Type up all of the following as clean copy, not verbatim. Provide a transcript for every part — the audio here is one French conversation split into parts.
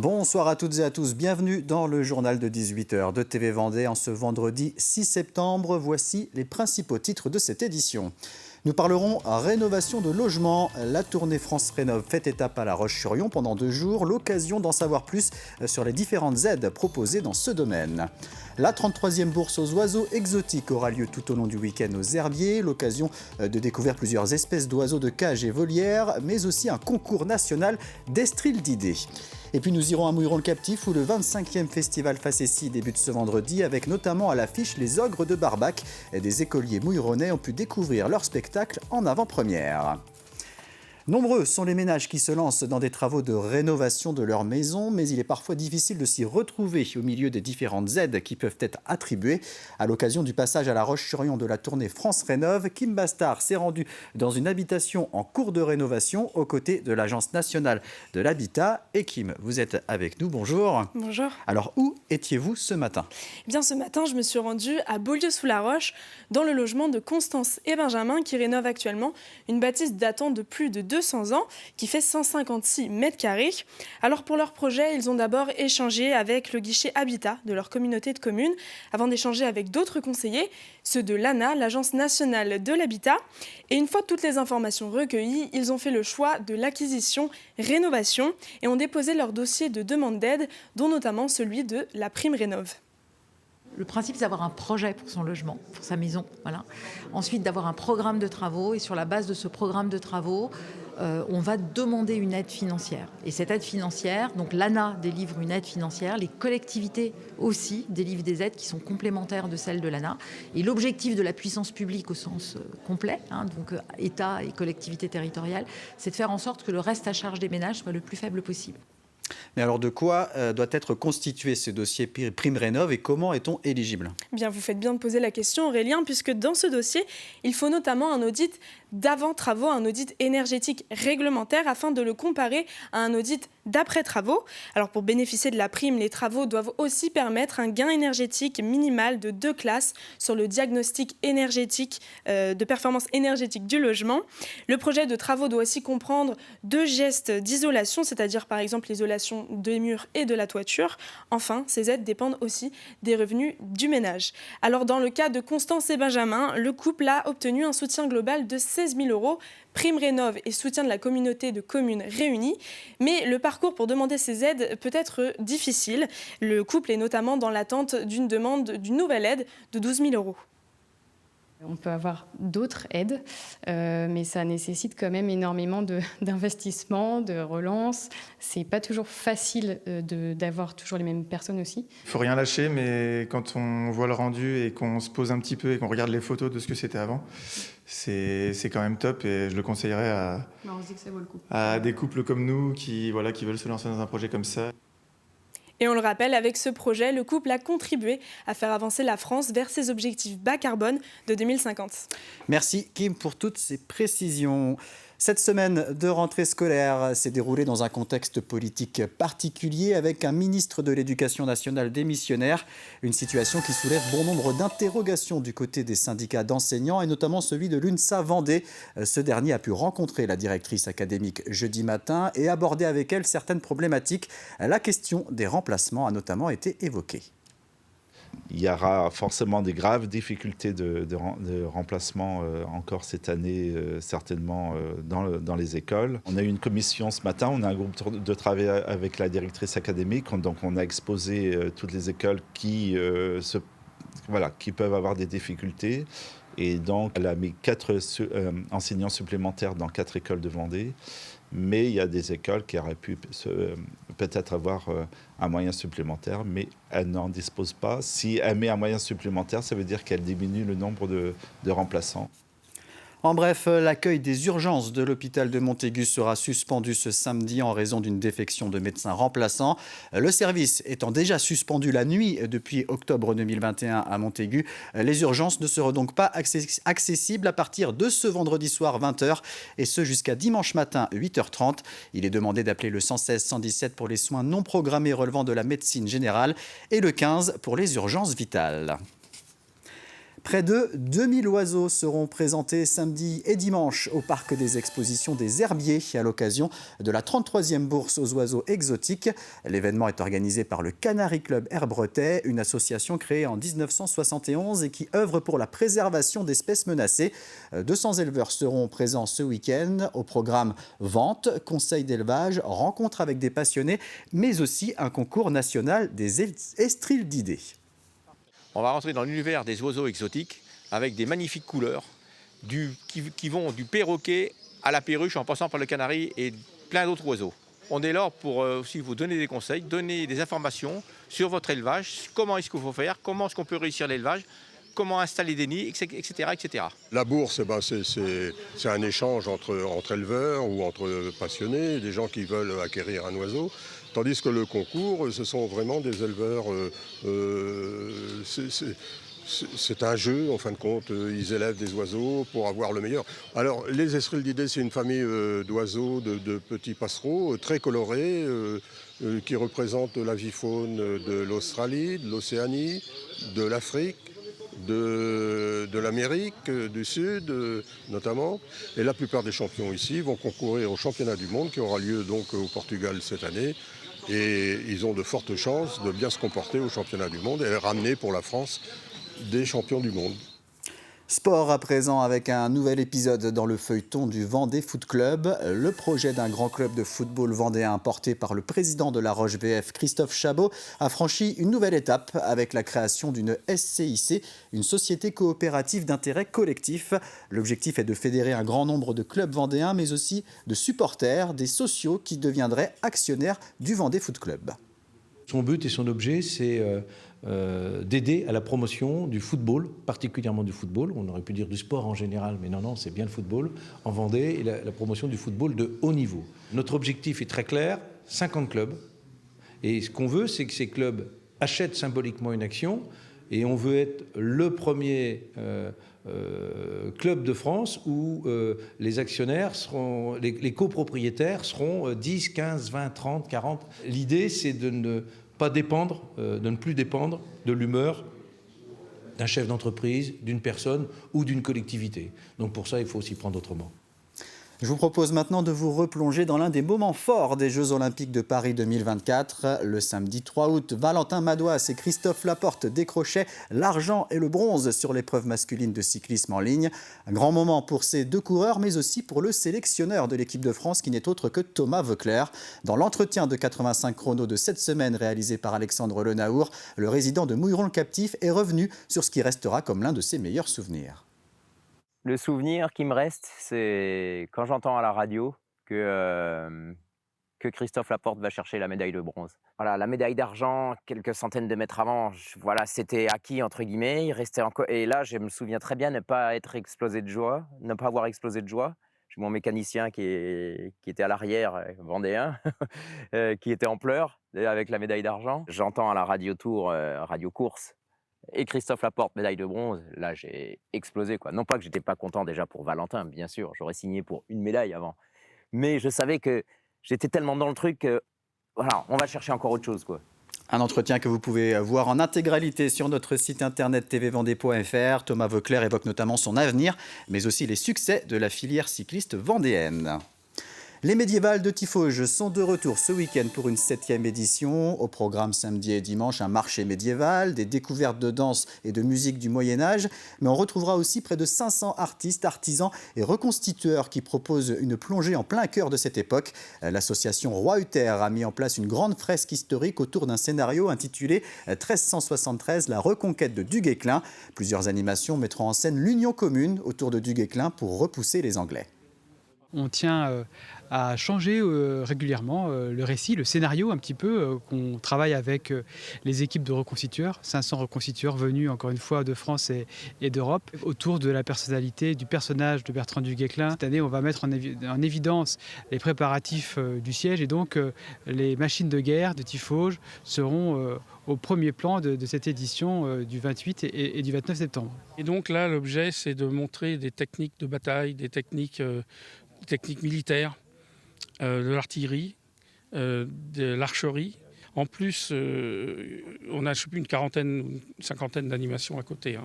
Bonsoir à toutes et à tous, bienvenue dans le journal de 18h de TV Vendée en ce vendredi 6 septembre. Voici les principaux titres de cette édition. Nous parlerons rénovation de logement. La tournée France Rénov fait étape à La Roche-sur-Yon pendant 2 jours. L'occasion d'en savoir plus sur les différentes aides proposées dans ce domaine. La 33e bourse aux oiseaux exotiques aura lieu tout au long du week-end aux Herbiers. L'occasion de découvrir plusieurs espèces d'oiseaux de cage et volières, mais aussi un concours national d'estrilles d'idées. Et puis nous irons à Mouilleron-le-Captif où le 25e festival Facétie débute ce vendredi avec notamment à l'affiche les Ogres de Barbac. Des écoliers mouilleronais ont pu découvrir leur spectacle en avant-première. Nombreux sont les ménages qui se lancent dans des travaux de rénovation de leur maison, mais il est parfois difficile de s'y retrouver au milieu des différentes aides qui peuvent être attribuées. À l'occasion du passage à La Roche-sur-Yon de la tournée France Rénov, Kim Bastard s'est rendu dans une habitation en cours de rénovation aux côtés de l'Agence nationale de l'habitat. Et Kim, vous êtes avec nous, bonjour. Bonjour. Alors, où étiez-vous ce matin ? Eh bien, ce matin, je me suis rendue à Beaulieu-sous-la-Roche, dans le logement de Constance et Benjamin, qui rénovent actuellement une bâtisse datant de plus de 200 ans, qui fait 156 mètres carrés. Alors, pour leur projet, ils ont d'abord échangé avec le guichet Habitat de leur communauté de communes, avant d'échanger avec d'autres conseillers, ceux de l'ANA, l'Agence nationale de l'habitat. Et une fois toutes les informations recueillies, ils ont fait le choix de l'acquisition-rénovation et ont déposé leur dossier de demande d'aide, dont notamment celui de la prime rénov'. Le principe, c'est d'avoir un projet pour son logement, pour sa maison. Voilà. Ensuite, d'avoir un programme de travaux. Et sur la base de ce programme de travaux, on va demander une aide financière. Et cette aide financière, donc l'ANA délivre une aide financière, les collectivités aussi délivrent des aides qui sont complémentaires de celles de l'ANA. Et l'objectif de la puissance publique au sens complet, donc État et collectivités territoriales, c'est de faire en sorte que le reste à charge des ménages soit le plus faible possible. Mais alors de quoi doit être constitué ce dossier prime rénov' et comment est-on éligible ? Bien, vous faites bien de poser la question, Aurélien, puisque dans ce dossier, il faut notamment un audit d'avant-travaux, un audit énergétique réglementaire afin de le comparer à un audit d'après-travaux. Alors pour bénéficier de la prime, les travaux doivent aussi permettre un gain énergétique minimal de 2 classes sur le diagnostic énergétique de performance énergétique du logement. Le projet de travaux doit aussi comprendre 2 gestes d'isolation, c'est-à-dire par exemple l'isolation des murs et de la toiture. Enfin, ces aides dépendent aussi des revenus du ménage. Alors dans le cas de Constance et Benjamin, le couple a obtenu un soutien global de 16 000 €, prime rénov' et soutien de la communauté de communes réunies. Mais le parcours pour demander ces aides peut être difficile. Le couple est notamment dans l'attente d'une demande d'une nouvelle aide de 12 000 €. On peut avoir d'autres aides, mais ça nécessite quand même énormément d'investissement, de relance. C'est pas toujours facile d'avoir toujours les mêmes personnes aussi. Il faut rien lâcher, mais quand on voit le rendu et qu'on se pose un petit peu et qu'on regarde les photos de ce que c'était avant, c'est quand même top et je le conseillerais On se dit que ça vaut le coup. à des couples comme nous qui veulent se lancer dans un projet comme ça. Et on le rappelle, avec ce projet, le couple a contribué à faire avancer la France vers ses objectifs bas carbone de 2050. Merci Kim pour toutes ces précisions. Cette semaine de rentrée scolaire s'est déroulée dans un contexte politique particulier avec un ministre de l'Éducation nationale démissionnaire. Une situation qui soulève bon nombre d'interrogations du côté des syndicats d'enseignants et notamment celui de l'UNSA Vendée. Ce dernier a pu rencontrer la directrice académique jeudi matin et aborder avec elle certaines problématiques. La question des remplacements a notamment été évoquée. Il y aura forcément des graves difficultés de remplacement encore cette année, certainement dans les écoles. On a eu une commission ce matin, on a un groupe de travail avec la directrice académique. Donc on a exposé toutes les écoles qui peuvent avoir des difficultés. Et donc elle a mis 4 enseignants supplémentaires dans 4 écoles de Vendée. Mais il y a des écoles qui auraient pu peut-être avoir un moyen supplémentaire, mais elle n'en dispose pas. Si elle met un moyen supplémentaire, ça veut dire qu'elle diminue le nombre de remplaçants. En bref, l'accueil des urgences de l'hôpital de Montaigu sera suspendu ce samedi en raison d'une défection de médecins remplaçants. Le service étant déjà suspendu la nuit depuis octobre 2021 à Montaigu, les urgences ne seront donc pas accessibles à partir de ce vendredi soir 20h et ce jusqu'à dimanche matin 8h30. Il est demandé d'appeler le 116 117 pour les soins non programmés relevant de la médecine générale et le 15 pour les urgences vitales. Près de 2000 oiseaux seront présentés samedi et dimanche au Parc des Expositions des Herbiers à l'occasion de la 33e bourse aux oiseaux exotiques. L'événement est organisé par le Canary Club Herbretais, une association créée en 1971 et qui œuvre pour la préservation d'espèces menacées. 200 éleveurs seront présents ce week-end. Au programme vente, conseils d'élevage, rencontres avec des passionnés, mais aussi un concours national des estrildidés. On va rentrer dans l'univers des oiseaux exotiques avec des magnifiques couleurs qui vont du perroquet à la perruche en passant par le canari et plein d'autres oiseaux. On est là pour aussi vous donner des conseils, donner des informations sur votre élevage, comment est-ce qu'il faut faire, comment est-ce qu'on peut réussir l'élevage, comment installer des nids, etc. etc. La bourse, c'est un échange entre éleveurs ou entre passionnés, des gens qui veulent acquérir un oiseau. Tandis que le concours, ce sont vraiment des éleveurs. C'est un jeu, en fin de compte. Ils élèvent des oiseaux pour avoir le meilleur. Alors, les estrildidés, c'est une famille d'oiseaux, de petits passereaux, très colorés, qui représentent la vie-faune de l'Australie, de l'Océanie, de l'Afrique, de l'Amérique du Sud notamment. Et la plupart des champions ici vont concourir au championnat du monde qui aura lieu donc au Portugal cette année. Et ils ont de fortes chances de bien se comporter au championnat du monde et ramener pour la France des champions du monde. Sport à présent avec un nouvel épisode dans le feuilleton du Vendée Foot Club. Le projet d'un grand club de football vendéen porté par le président de la Roche VF, Christophe Chabot, a franchi une nouvelle étape avec la création d'une SCIC, une société coopérative d'intérêt collectif. L'objectif est de fédérer un grand nombre de clubs vendéens, mais aussi de supporters, des sociaux qui deviendraient actionnaires du Vendée Foot Club. Son but et son objet, c'est d'aider à la promotion du football, particulièrement du football. On aurait pu dire du sport en général, mais non, c'est bien le football en Vendée et la promotion du football de haut niveau. Notre objectif est très clair, 50 clubs. Et ce qu'on veut, c'est que ces clubs achètent symboliquement une action et on veut être le premier club de France où les actionnaires seront, les copropriétaires seront 10, 15, 20, 30, 40. L'idée, c'est de ne plus dépendre de l'humeur d'un chef d'entreprise, d'une personne ou d'une collectivité. Donc pour ça, il faut s'y prendre autrement. Je vous propose maintenant de vous replonger dans l'un des moments forts des Jeux Olympiques de Paris 2024. Le samedi 3 août, Valentin Madouas et Christophe Laporte décrochaient l'argent et le bronze sur l'épreuve masculine de cyclisme en ligne. Un grand moment pour ces deux coureurs, mais aussi pour le sélectionneur de l'équipe de France qui n'est autre que Thomas Voeckler. Dans l'entretien de 85 chronos de cette semaine réalisé par Alexandre Lenaour, le résident de Mouilleron-le-Captif est revenu sur ce qui restera comme l'un de ses meilleurs souvenirs. Le souvenir qui me reste, c'est quand j'entends à la radio que Christophe Laporte va chercher la médaille de bronze. Voilà, la médaille d'argent, quelques centaines de mètres avant, c'était acquis, entre guillemets. Il restait encore... Et là, je me souviens très bien ne pas avoir explosé de joie. J'ai mon mécanicien qui était à l'arrière, vendéen, qui était en pleurs avec la médaille d'argent. J'entends à la radio tour, radio course, et Christophe Laporte, médaille de bronze. Là, j'ai explosé, quoi. Non pas que j'étais pas content déjà pour Valentin, bien sûr, j'aurais signé pour une médaille avant. Mais je savais que j'étais tellement dans le truc que, voilà, on va chercher encore autre chose, quoi. Un entretien que vous pouvez voir en intégralité sur notre site internet tvvendée.fr. Thomas Voeckler évoque notamment son avenir, mais aussi les succès de la filière cycliste vendéenne. Les médiévales de Tiffauges sont de retour ce week-end pour une 7e édition. Au programme samedi et dimanche, un marché médiéval, des découvertes de danse et de musique du Moyen-Âge. Mais on retrouvera aussi près de 500 artistes, artisans et reconstitueurs qui proposent une plongée en plein cœur de cette époque. L'association Roi Uther a mis en place une grande fresque historique autour d'un scénario intitulé 1373, la reconquête de Duguesclin. Plusieurs animations mettront en scène l'union commune autour de Duguesclin pour repousser les Anglais. On tient à changer régulièrement le récit, le scénario un petit peu, qu'on travaille avec les équipes de reconstitueurs, 500 reconstitueurs venus encore une fois de France et d'Europe, autour de la personnalité, du personnage de Bertrand du Guesclin. Cette année, on va mettre en évidence les préparatifs du siège et donc les machines de guerre de Tiffauges seront au premier plan de cette édition du 28 et du 29 septembre. Et donc là, l'objet, c'est de montrer des techniques de bataille, des techniques militaires, de l'artillerie, de l'archerie. En plus, on a, je sais plus, une cinquantaine d'animations à côté.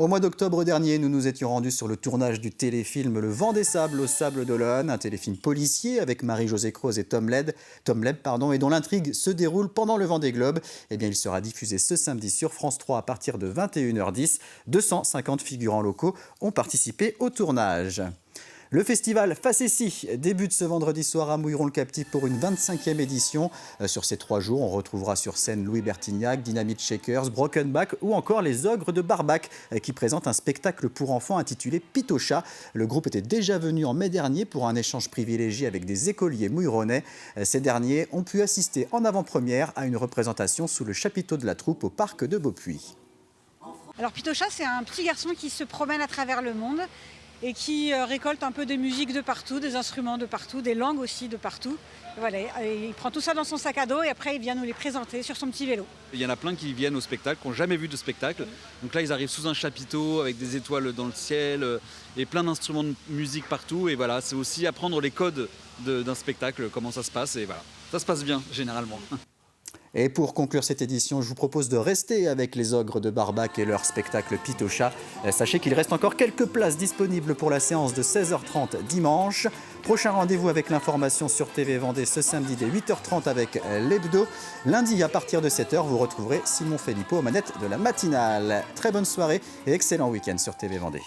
Au mois d'octobre dernier, nous nous étions rendus sur le tournage du téléfilm Le Vent des Sables au Sable d'Olonne, un téléfilm policier avec Marie-Josée Croze et Tom Leb, et dont l'intrigue se déroule pendant le Vendée Globe. Eh bien, il sera diffusé ce samedi sur France 3 à partir de 21h10. 250 figurants locaux ont participé au tournage. Le festival Facessi débute ce vendredi soir à Mouilleron-le-Captif pour une 25e édition. Sur ces 3 jours, on retrouvera sur scène Louis Bertignac, Dynamite Shakers, Brokenback ou encore les Ogres de Barbac qui présentent un spectacle pour enfants intitulé Pitocha. Le groupe était déjà venu en mai dernier pour un échange privilégié avec des écoliers mouilleronnais. Ces derniers ont pu assister en avant-première à une représentation sous le chapiteau de la troupe au parc de Beaupuy. Alors Pitocha, c'est un petit garçon qui se promène à travers le monde et qui récolte un peu de musique de partout, des instruments de partout, des langues aussi de partout. Et voilà, et il prend tout ça dans son sac à dos et après il vient nous les présenter sur son petit vélo. Il y en a plein qui viennent au spectacle, qui n'ont jamais vu de spectacle. Donc là, ils arrivent sous un chapiteau avec des étoiles dans le ciel et plein d'instruments de musique partout. Et voilà, c'est aussi apprendre les codes d'un spectacle, comment ça se passe. Et voilà, ça se passe bien généralement. Et pour conclure cette édition, je vous propose de rester avec les Ogres de Barbac et leur spectacle Pitocha. Sachez qu'il reste encore quelques places disponibles pour la séance de 16h30 dimanche. Prochain rendez-vous avec l'information sur TV Vendée ce samedi dès 8h30 avec l'Hebdo. Lundi à partir de 7h, vous retrouverez Simon Philippot aux manettes de la matinale. Très bonne soirée et excellent week-end sur TV Vendée.